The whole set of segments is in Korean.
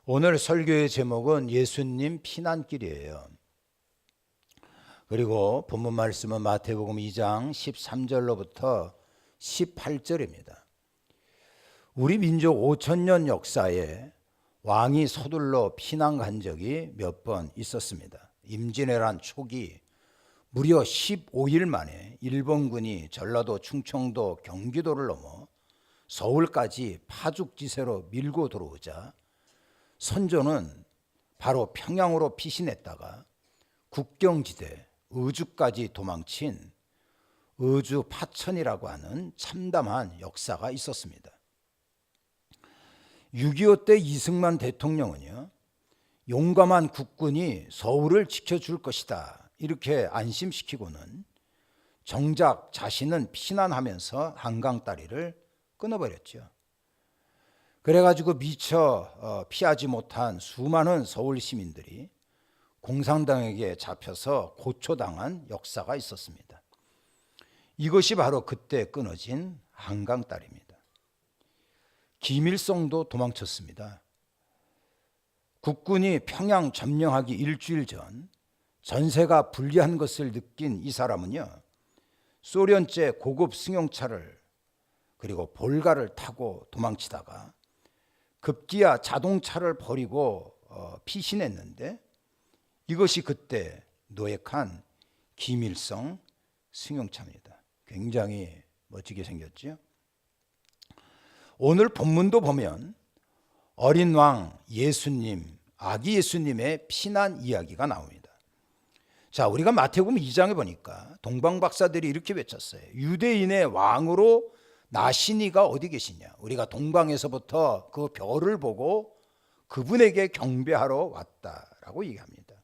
오늘 설교의 제목은 예수님 피난길이에요. 그리고 본문 말씀은 마태복음 2장 13절로부터 18절입니다. 우리 민족 5천년 역사에 왕이 서둘러 피난 간 적이 몇 번 있었습니다. 임진왜란 초기 무려 15일 만에 일본군이 전라도, 충청도, 경기도를 넘어 서울까지 파죽지세로 밀고 들어오자 선조는 바로 평양으로 피신했다가 국경지대 의주까지 도망친 의주 파천이라고 하는 참담한 역사가 있었습니다. 6.25 때 이승만 대통령은요, 용감한 국군이 서울을 지켜줄 것이다 이렇게 안심시키고는 정작 자신은 피난하면서 한강다리를 끊어버렸죠. 그래가지고 미처 피하지 못한 수많은 서울 시민들이 공산당에게 잡혀서 고초당한 역사가 있었습니다. 이것이 바로 그때 끊어진 한강다리입니다. 김일성도 도망쳤습니다. 국군이 평양 점령하기 일주일 전 전세가 불리한 것을 느낀 이 사람은요, 소련제 고급 승용차를 그리고 볼가를 타고 도망치다가 급기야 자동차를 버리고 피신했는데 이것이 그때 노획한 김일성 승용차입니다. 굉장히 멋지게 생겼죠. 오늘 본문도 보면 어린 왕 예수님, 아기 예수님의 피난 이야기가 나옵니다. 자, 우리가 마태복음 2장에 보니까 동방박사들이 이렇게 외쳤어요. 유대인의 왕으로 나시니가 어디 계시냐? 우리가 동방에서부터 그 별을 보고 그분에게 경배하러 왔다라고 얘기합니다.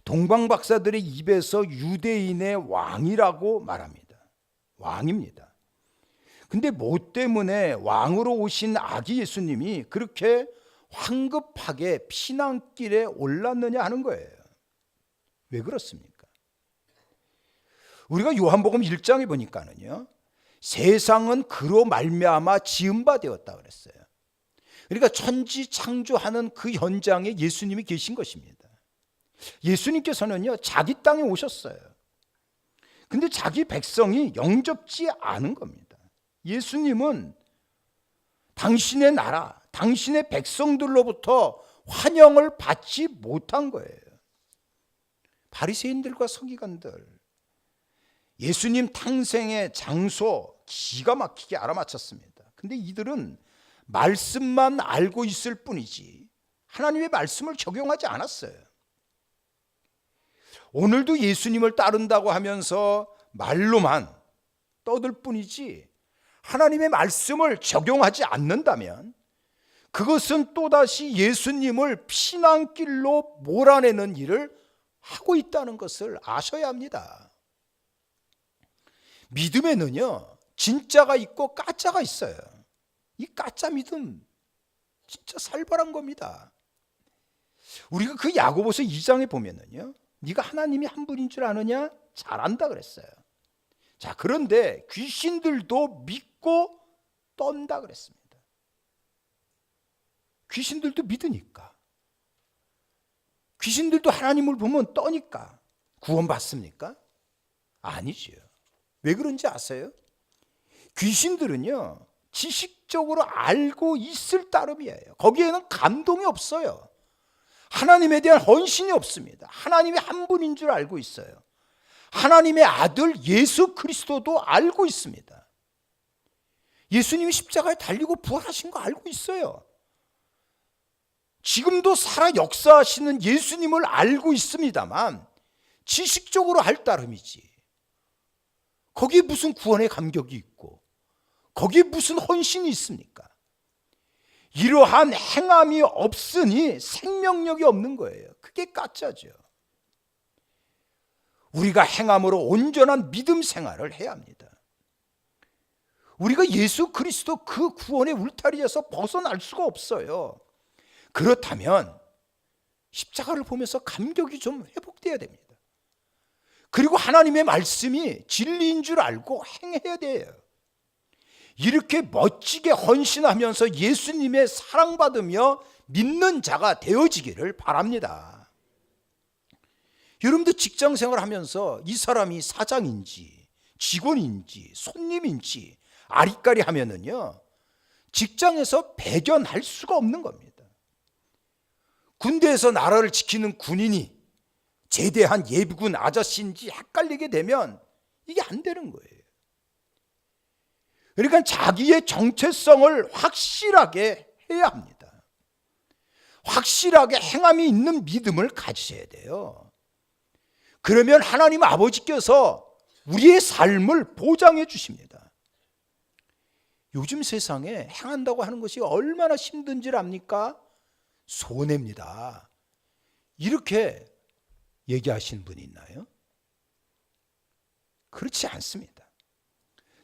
동방박사들의 입에서 유대인의 왕이라고 말합니다. 왕입니다. 근데 뭐 때문에 왕으로 오신 아기 예수님이 그렇게 황급하게 피난길에 올랐느냐 하는 거예요. 왜 그렇습니까? 우리가 요한복음 1장에 보니까는요, 세상은 그로 말미암아 지은 바 되었다 그랬어요. 그러니까 천지 창조하는 그 현장에 예수님이 계신 것입니다. 예수님께서는요, 자기 땅에 오셨어요. 근데 자기 백성이 영접지 않은 겁니다. 예수님은 당신의 나라, 당신의 백성들로부터 환영을 받지 못한 거예요. 바리새인들과 서기관들, 예수님 탄생의 장소 기가 막히게 알아맞혔습니다. 근데 이들은 말씀만 알고 있을 뿐이지 하나님의 말씀을 적용하지 않았어요. 오늘도 예수님을 따른다고 하면서 말로만 떠들 뿐이지 하나님의 말씀을 적용하지 않는다면 그것은 또다시 예수님을 피난길로 몰아내는 일을 하고 있다는 것을 아셔야 합니다. 믿음에는요, 진짜가 있고 가짜가 있어요. 이 가짜 믿음 진짜 살벌한 겁니다. 우리가 그 야고보서 2장에 보면은요, 네가 하나님이 한 분인 줄 아느냐? 잘 안다 그랬어요. 자, 그런데 귀신들도 믿고 떤다 그랬습니다. 귀신들도 믿으니까, 귀신들도 하나님을 보면 떠니까 구원받습니까? 아니지요. 왜 그런지 아세요? 귀신들은요, 지식적으로 알고 있을 따름이에요. 거기에는 감동이 없어요. 하나님에 대한 헌신이 없습니다. 하나님이 한 분인 줄 알고 있어요. 하나님의 아들 예수 그리스도도 알고 있습니다. 예수님이 십자가에 달리고 부활하신 거 알고 있어요. 지금도 살아 역사하시는 예수님을 알고 있습니다만 지식적으로 알 따름이지, 거기에 무슨 구원의 감격이 있고 거기에 무슨 헌신이 있습니까? 이러한 행함이 없으니 생명력이 없는 거예요. 그게 가짜죠. 우리가 행함으로 온전한 믿음 생활을 해야 합니다. 우리가 예수 그리스도 그 구원의 울타리에서 벗어날 수가 없어요. 그렇다면 십자가를 보면서 감격이 좀 회복돼야 됩니다. 그리고 하나님의 말씀이 진리인 줄 알고 행해야 돼요. 이렇게 멋지게 헌신하면서 예수님의 사랑받으며 믿는 자가 되어지기를 바랍니다. 여러분도 직장 생활하면서 이 사람이 사장인지 직원인지 손님인지 아리까리 하면은요, 직장에서 배견할 수가 없는 겁니다. 군대에서 나라를 지키는 군인이 제대한 예비군 아저씨인지 헷갈리게 되면 이게 안 되는 거예요. 그러니까 자기의 정체성을 확실하게 해야 합니다. 확실하게 행함이 있는 믿음을 가지셔야 돼요. 그러면 하나님 아버지께서 우리의 삶을 보장해 주십니다. 요즘 세상에 행한다고 하는 것이 얼마나 힘든지 압니까? 손해입니다. 이렇게 얘기하신 분이 있나요? 그렇지 않습니다.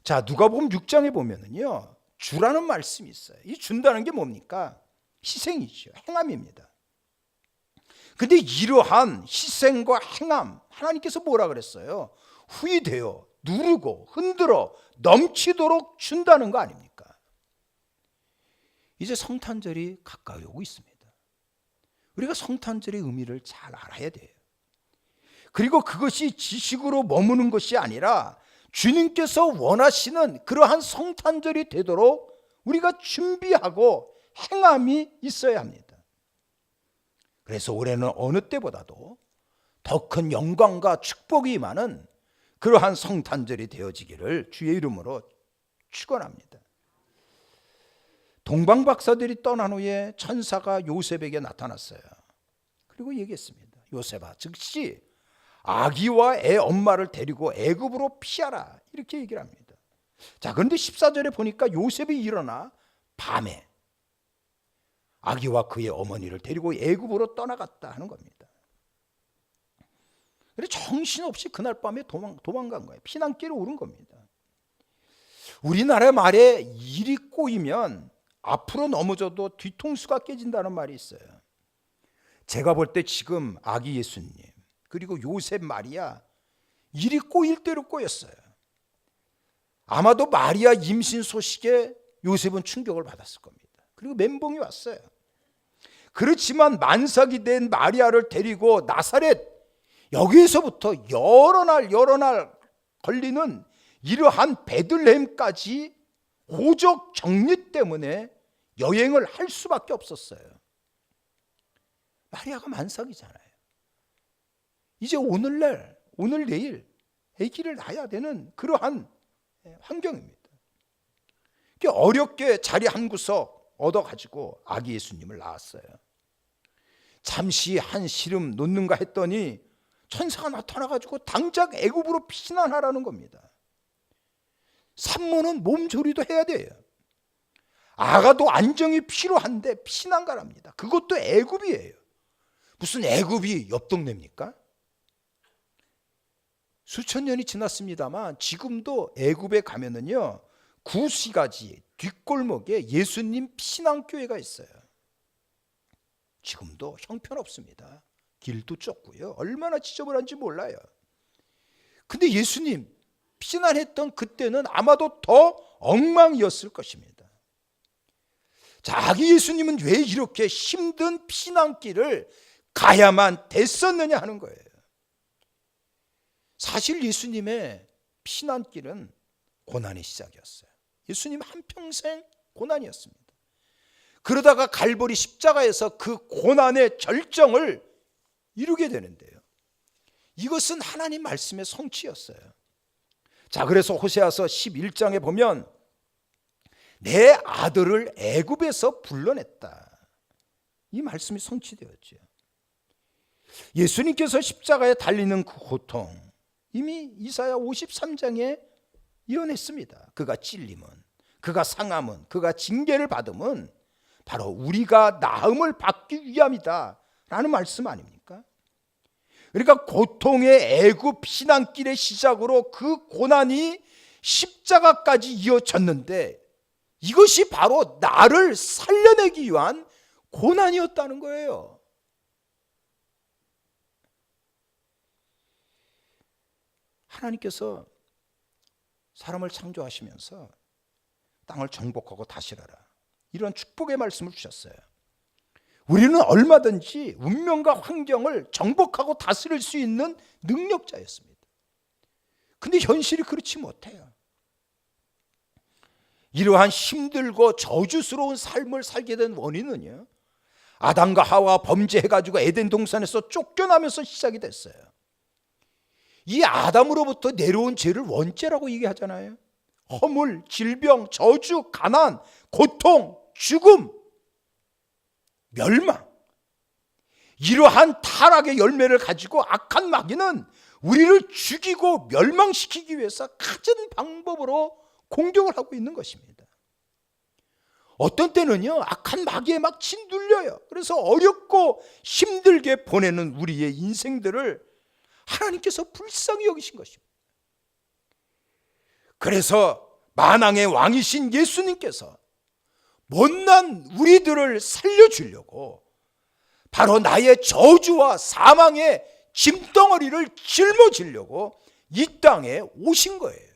자, 누가복음 6장에 보면은요, 주라는 말씀이 있어요. 이 준다는 게 뭡니까? 희생이죠. 행함입니다. 근데 이러한 희생과 행함, 하나님께서 뭐라 그랬어요? 후이되어 누르고 흔들어 넘치도록 준다는 거 아닙니까? 이제 성탄절이 가까이 오고 있습니다. 우리가 성탄절의 의미를 잘 알아야 돼요. 그리고 그것이 지식으로 머무는 것이 아니라 주님께서 원하시는 그러한 성탄절이 되도록 우리가 준비하고 행함이 있어야 합니다. 그래서 올해는 어느 때보다도 더 큰 영광과 축복이 임하는 그러한 성탄절이 되어지기를 주의 이름으로 축원합니다. 동방박사들이 떠난 후에 천사가 요셉에게 나타났어요. 그리고 얘기했습니다. 요셉아, 즉시 아기와 애 엄마를 데리고 애굽으로 피하라, 이렇게 얘기를 합니다. 자, 그런데 14절에 보니까 요셉이 일어나 밤에 아기와 그의 어머니를 데리고 애굽으로 떠나갔다 하는 겁니다. 그래 정신없이 그날 밤에 도망간 거예요. 피난길을 오른 겁니다. 우리나라 말에 일이 꼬이면 앞으로 넘어져도 뒤통수가 깨진다는 말이 있어요. 제가 볼 때 지금 아기 예수님 그리고 요셉 마리아 일이 꼬일 대로 꼬였어요. 아마도 마리아 임신 소식에 요셉은 충격을 받았을 겁니다. 그리고 멘붕이 왔어요. 그렇지만 만삭이 된 마리아를 데리고 나사렛, 여기에서부터 여러 날 걸리는 이러한 베들레헴까지 호적 정리 때문에 여행을 할 수밖에 없었어요. 마리아가 만삭이잖아요. 이제 오늘 내일 아기를 낳아야 되는 그러한 환경입니다. 어렵게 자리 한 구석 얻어가지고 아기 예수님을 낳았어요. 잠시 한 시름 놓는가 했더니 천사가 나타나가지고 당장 애굽으로 피난하라는 겁니다. 산모는 몸조리도 해야 돼요. 아가도 안정이 필요한데 피난 가랍니다. 그것도 애굽이에요. 무슨 애굽이 옆 동네입니까? 수천 년이 지났습니다만 지금도 애굽에 가면은요, 구시가지 뒷골목에 예수님 피난교회가 있어요. 지금도 형편없습니다. 길도 좁고요. 얼마나 지저분한지 몰라요. 근데 예수님 피난했던 그때는 아마도 더 엉망이었을 것입니다. 자, 아기 예수님은 왜 이렇게 힘든 피난길을 가야만 됐었느냐 하는 거예요. 사실 예수님의 피난길은 고난의 시작이었어요. 예수님 한평생 고난이었습니다. 그러다가 갈보리 십자가에서 그 고난의 절정을 이루게 되는데요. 이것은 하나님 말씀의 성취였어요. 자, 그래서 호세아서 11장에 보면 내 아들을 애굽에서 불러냈다, 이 말씀이 성취되었죠. 예수님께서 십자가에 달리는 그 고통 이미 이사야 53장에 이뤄냈습니다. 그가 찔림은, 그가 상함은, 그가 징계를 받음은 바로 우리가 나음을 받기 위함이다 라는 말씀 아닙니까? 그러니까 고통의 애굽 피난길의 시작으로 그 고난이 십자가까지 이어졌는데 이것이 바로 나를 살려내기 위한 고난이었다는 거예요. 하나님께서 사람을 창조하시면서 땅을 정복하고 다스려라. 이런 축복의 말씀을 주셨어요. 우리는 얼마든지 운명과 환경을 정복하고 다스릴 수 있는 능력자였습니다. 근데 현실이 그렇지 못해요. 이러한 힘들고 저주스러운 삶을 살게 된 원인은요, 아담과 하와 범죄해가지고 에덴 동산에서 쫓겨나면서 시작이 됐어요. 이 아담으로부터 내려온 죄를 원죄라고 얘기하잖아요. 허물, 질병, 저주, 가난, 고통, 죽음, 멸망, 이러한 타락의 열매를 가지고 악한 마귀는 우리를 죽이고 멸망시키기 위해서 갖은 방법으로 공격을 하고 있는 것입니다. 어떤 때는요, 악한 마귀에 막 짓눌려요. 그래서 어렵고 힘들게 보내는 우리의 인생들을 하나님께서 불쌍히 여기신 것입니다. 그래서 만왕의 왕이신 예수님께서 못난 우리들을 살려주려고 바로 나의 저주와 사망의 짐덩어리를 짊어지려고 이 땅에 오신 거예요.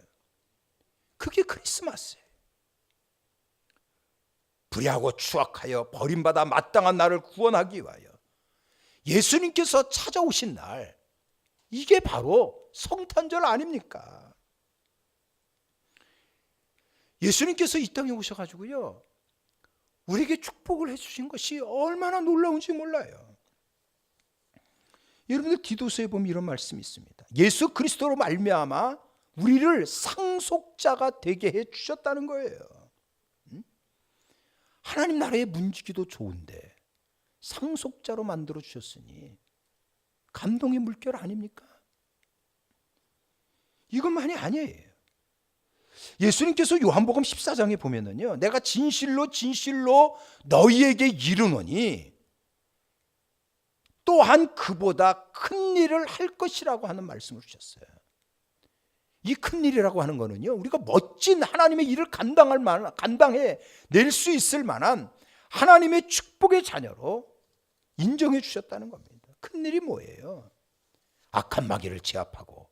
그게 크리스마스예요. 불의하고 추악하여 버림받아 마땅한 나를 구원하기 위하여 예수님께서 찾아오신 날, 이게 바로 성탄절 아닙니까? 예수님께서 이 땅에 오셔가지고요, 우리에게 축복을 해주신 것이 얼마나 놀라운지 몰라요. 여러분들 디도서에 보면 이런 말씀이 있습니다. 예수 그리스도로 말미암아 우리를 상속자가 되게 해주셨다는 거예요. 하나님 나라의 문지기도 좋은데 상속자로 만들어 주셨으니 감동의 물결 아닙니까? 이것만이 아니에요. 예수님께서 요한복음 14장에 보면은요, 내가 진실로 진실로 너희에게 이르노니 또한 그보다 큰 일을 할 것이라고 하는 말씀을 주셨어요. 이 큰 일이라고 하는 거는요, 우리가 멋진 하나님의 일을 감당해 낼 수 있을 만한 하나님의 축복의 자녀로 인정해 주셨다는 겁니다. 큰 일이 뭐예요? 악한 마귀를 제압하고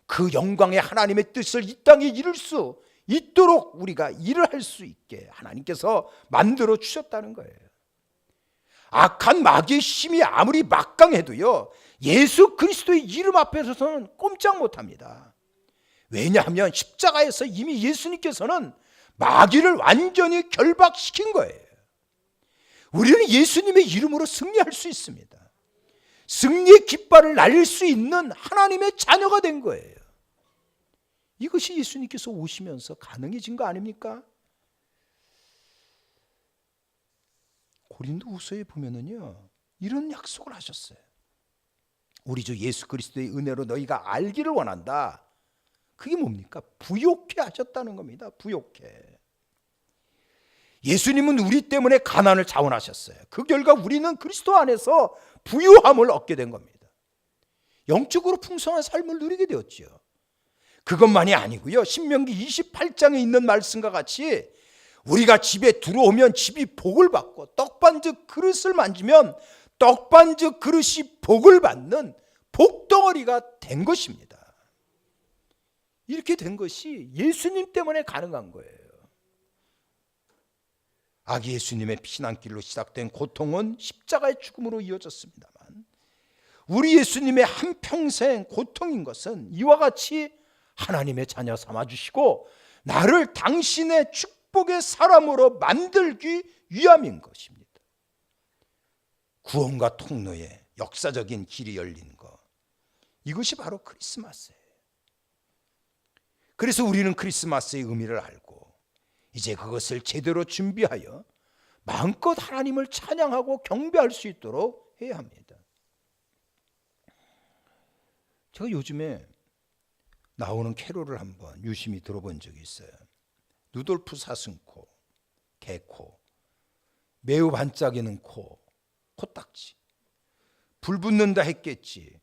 그 영광의 하나님의 뜻을 이 땅에 이룰 수 있도록 우리가 일을 할 수 있게 하나님께서 만들어 주셨다는 거예요. 악한 마귀의 힘이 아무리 막강해도요, 예수 그리스도의 이름 앞에서는 꼼짝 못합니다. 왜냐하면 십자가에서 이미 예수님께서는 마귀를 완전히 결박시킨 거예요. 우리는 예수님의 이름으로 승리할 수 있습니다. 승리의 깃발을 날릴 수 있는 하나님의 자녀가 된 거예요. 이것이 예수님께서 오시면서 가능해진 거 아닙니까? 고린도후서에 보면은요, 이런 약속을 하셨어요. 우리 주 예수 그리스도의 은혜로 너희가 알기를 원한다. 그게 뭡니까? 부욕해 하셨다는 겁니다. 부욕해. 예수님은 우리 때문에 가난을 자원하셨어요. 그 결과 우리는 그리스도 안에서 부유함을 얻게 된 겁니다. 영적으로 풍성한 삶을 누리게 되었죠. 그것만이 아니고요, 신명기 28장에 있는 말씀과 같이 우리가 집에 들어오면 집이 복을 받고 떡반죽 그릇을 만지면 떡반죽 그릇이 복을 받는 복덩어리가 된 것입니다. 이렇게 된 것이 예수님 때문에 가능한 거예요. 아기 예수님의 피난길로 시작된 고통은 십자가의 죽음으로 이어졌습니다만, 우리 예수님의 한평생 고통인 것은 이와 같이 하나님의 자녀 삼아주시고 나를 당신의 축복의 사람으로 만들기 위함인 것입니다. 구원과 통로에 역사적인 길이 열린 것, 이것이 바로 크리스마스예요. 그래서 우리는 크리스마스의 의미를 알고 이제 그것을 제대로 준비하여 마음껏 하나님을 찬양하고 경배할 수 있도록 해야 합니다. 제가 요즘에 나오는 캐롤을 한번 유심히 들어본 적이 있어요. 루돌프 사슴코, 개코, 매우 반짝이는 코, 코딱지. 불 붙는다 했겠지.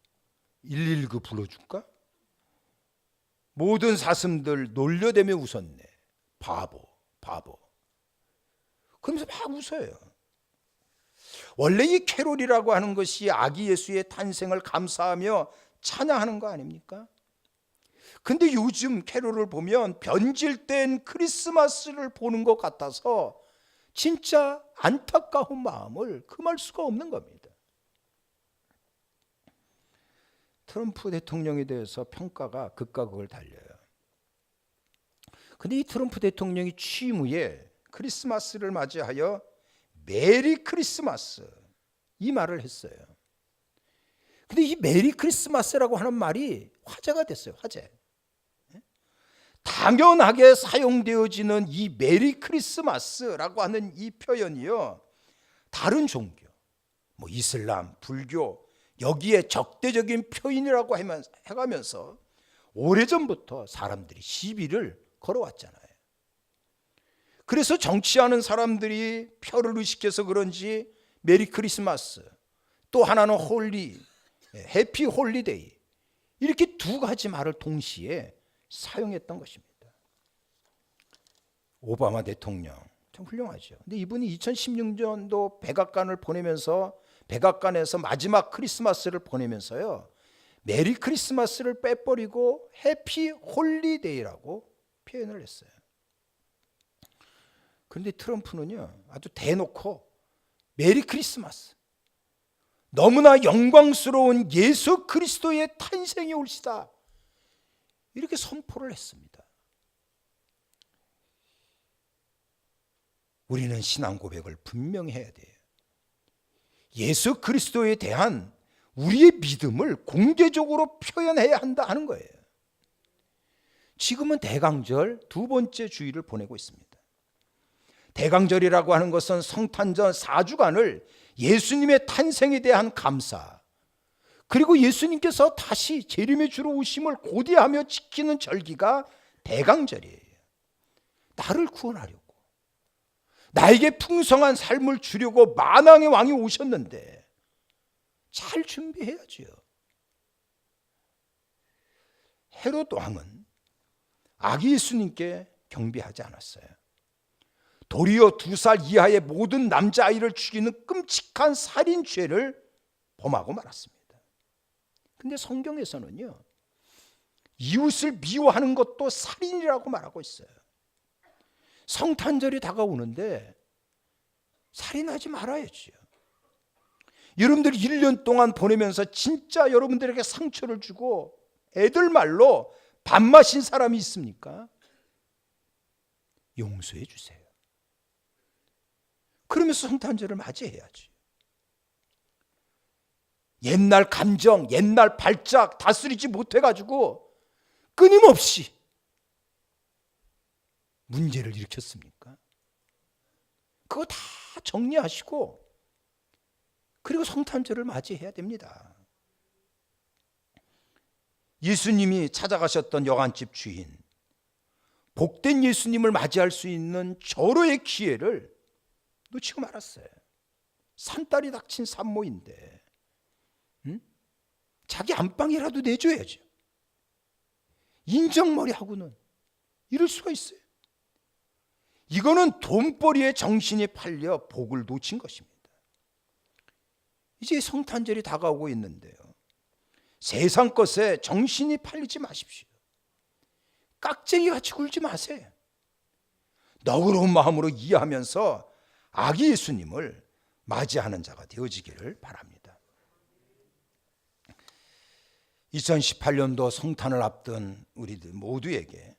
119 불러줄까? 모든 사슴들 놀려대며 웃었네. 바보, 바보. 그러면서 막 웃어요. 원래 이 캐롤이라고 하는 것이 아기 예수의 탄생을 감사하며 찬양하는 거 아닙니까? 근데 요즘 캐롤을 보면 변질된 크리스마스를 보는 것 같아서 진짜 안타까운 마음을 금할 수가 없는 겁니다. 트럼프 대통령에 대해서 평가가 극과 극을 달려요. 근데 이 트럼프 대통령이 취임 후에 크리스마스를 맞이하여 메리 크리스마스 이 말을 했어요. 근데 이 메리 크리스마스라고 하는 말이 화제가 됐어요. 화제. 당연하게 사용되어지는 이 메리 크리스마스라고 하는 이 표현이요, 다른 종교, 뭐 이슬람, 불교 여기에 적대적인 표현이라고 해가면서 오래전부터 사람들이 시비를 걸어왔잖아요. 그래서 정치하는 사람들이 표를 의식해서 그런지 메리 크리스마스, 또 하나는 홀리, 해피 홀리데이, 이렇게 두 가지 말을 동시에 사용했던 것입니다. 오바마 대통령 참 훌륭하죠. 근데 이분이 2016년도 백악관을 보내면서, 백악관에서 마지막 크리스마스를 보내면서요, 메리 크리스마스를 빼버리고 해피 홀리데이라고 표현을 했어요. 그런데 트럼프는요, 아주 대놓고 메리 크리스마스, 너무나 영광스러운 예수 그리스도의 탄생이 올시다, 이렇게 선포를 했습니다. 우리는 신앙 고백을 분명히 해야 돼요. 예수 그리스도에 대한 우리의 믿음을 공개적으로 표현해야 한다 하는 거예요. 지금은 대강절 두 번째 주일을 보내고 있습니다. 대강절이라고 하는 것은 성탄절 4주간을 예수님의 탄생에 대한 감사, 그리고 예수님께서 다시 재림의 주로 오심을 고대하며 지키는 절기가 대강절이에요. 나를 구원하려고, 나에게 풍성한 삶을 주려고 만왕의 왕이 오셨는데 잘 준비해야지요. 헤롯 왕은 아기 예수님께 경배하지 않았어요. 도리어 2살 이하의 모든 남자아이를 죽이는 끔찍한 살인죄를 범하고 말았습니다. 근데 성경에서는요, 이웃을 미워하는 것도 살인이라고 말하고 있어요. 성탄절이 다가오는데 살인하지 말아야지요. 여러분들이 1년 동안 보내면서 진짜 여러분들에게 상처를 주고 애들 말로 밥 마신 사람이 있습니까? 용서해 주세요. 그러면서 성탄절을 맞이해야지. 옛날 감정, 옛날 발작 다스리지 못해가지고 끊임없이 문제를 일으켰습니까? 그거 다 정리하시고 그리고 성탄절을 맞이해야 됩니다. 예수님이 찾아가셨던 여관집 주인, 복된 예수님을 맞이할 수 있는 절호의 기회를 놓치고 말았어요. 산딸이 닥친 산모인데 자기 안방이라도 내줘야죠. 인정머리하고는 이럴 수가 있어요. 이거는 돈벌이에 정신이 팔려 복을 놓친 것입니다. 이제 성탄절이 다가오고 있는데요, 세상 것에 정신이 팔리지 마십시오. 깍쟁이같이 굴지 마세요. 너그러운 마음으로 이해하면서 아기 예수님을 맞이하는 자가 되어지기를 바랍니다. 2018년도 성탄을 앞둔 우리들 모두에게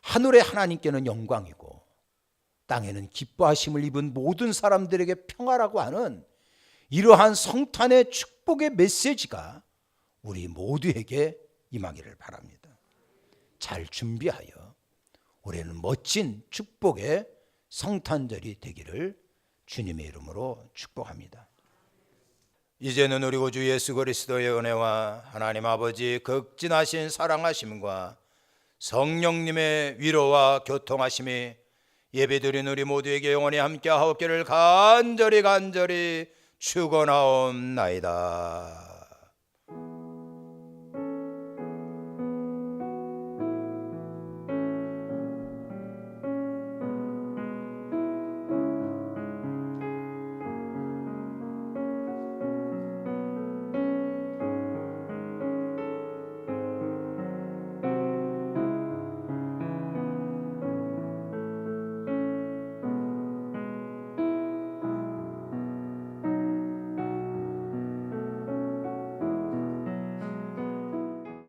하늘의 하나님께는 영광이고 땅에는 기뻐하심을 입은 모든 사람들에게 평화라고 하는 이러한 성탄의 축복의 메시지가 우리 모두에게 임하기를 바랍니다. 잘 준비하여 올해는 멋진 축복의 성탄절이 되기를 주님의 이름으로 축복합니다. 이제는 우리 구주 예수 그리스도의 은혜와 하나님 아버지 극진하신 사랑하심과 성령님의 위로와 교통하심이 예배드린 우리 모두에게 영원히 함께하옵기를 간절히 축원하옵나이다.